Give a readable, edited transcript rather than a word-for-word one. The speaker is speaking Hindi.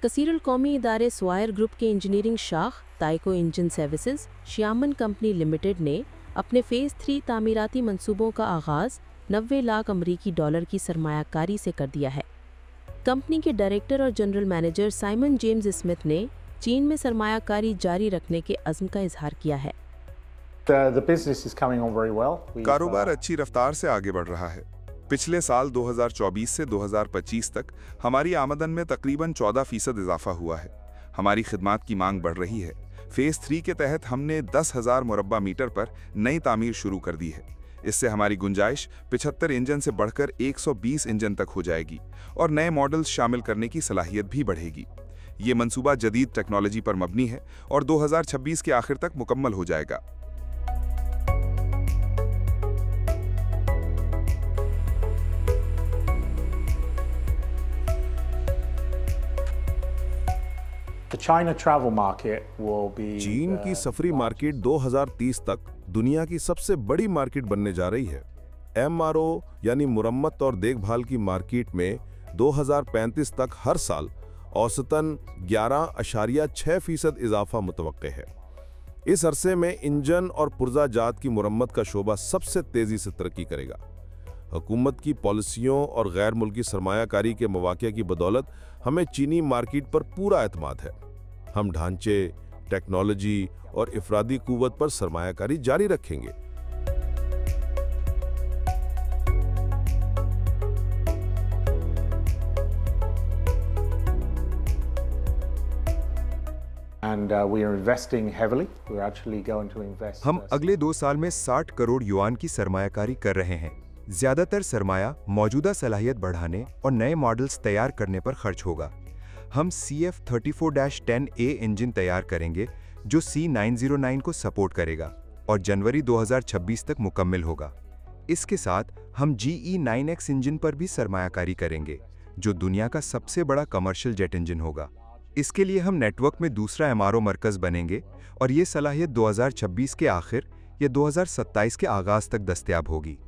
कसीरुल कौमी इदारे स्वायर ग्रुप के इंजीनियरिंग शाख ताइको इंजन सर्विसेज श्यामन कंपनी लिमिटेड ने अपने फ़ेज़ 3 तामीराती मंसूबों का आगाज़ 90 लाख अमरीकी डॉलर की सरमायाकारी से कर दिया है। कंपनी के डायरेक्टर और general manager Simon James Smith ने चीन में सरमायाकारी जारी रखने के अज़्म का इजहार किया है। कारोबार अच्छी रफ्तार से आगे बढ़ रहा है। पिछले साल 2024 से 2025 तक हमारी आमदन में तकरीबन 14% इजाफा हुआ है। हमारी खिदमात की मांग बढ़ रही है। फ़ेज़ 3 के तहत हमने 10,000 मुरब्बा मीटर पर नई तामीर शुरू कर दी है। इससे हमारी गुंजाइश 75 इंजन से बढ़कर 120 इंजन तक हो जाएगी और नए मॉडल्स शामिल करने की सलाहियत भी बढ़ेगी। ये मंसूबा जदीद टेक्नोलॉजी पर मबनी है और 2026 के आखिर तक मुकम्मल हो जाएगा। चीन की सफरी मार्केट 2030 तक दुनिया की सबसे बड़ी मार्केट बनने जा रही है। MRO यानी मुरम्मत और देखभाल की मार्केट में 2035 तक हर साल औसतन 11.6% इजाफा मुतवक्के है। इस अरसे में इंजन और पुर्जा जात की मुरम्मत का शोबा सबसे तेजी से तरक्की करेगा। हुकूमत की पॉलिसियों और गैर मुल्की सरमायाकारी के मौक़े की बदौलत हमें चीनी मार्केट पर पूरा एतमाद है। हम ढांचे, टेक्नोलॉजी और इफरादी कुव्वत पर सरमायाकारी जारी रखेंगे। हम अगले 2 साल में 60 करोड़ युआन की सरमायाकारी कर रहे हैं। ज्यादातर सरमाया मौजूदा सलाहियत बढ़ाने और नए मॉडल्स तैयार करने पर खर्च होगा। हम CF34-10A इंजन तैयार करेंगे जो C909 को सपोर्ट करेगा और जनवरी 2026 तक मुकम्मल होगा। इसके साथ हम GE9X इंजन पर भी सरमायाकारी करेंगे जो दुनिया का सबसे बड़ा कमर्शियल जेट इंजन होगा। इसके लिए हम नेटवर्क में दूसरा MRO मरकज़ बनेंगे और ये सलाहियत 2026 के आखिर या 2027 के आगाज़ तक दस्तयाब होगी।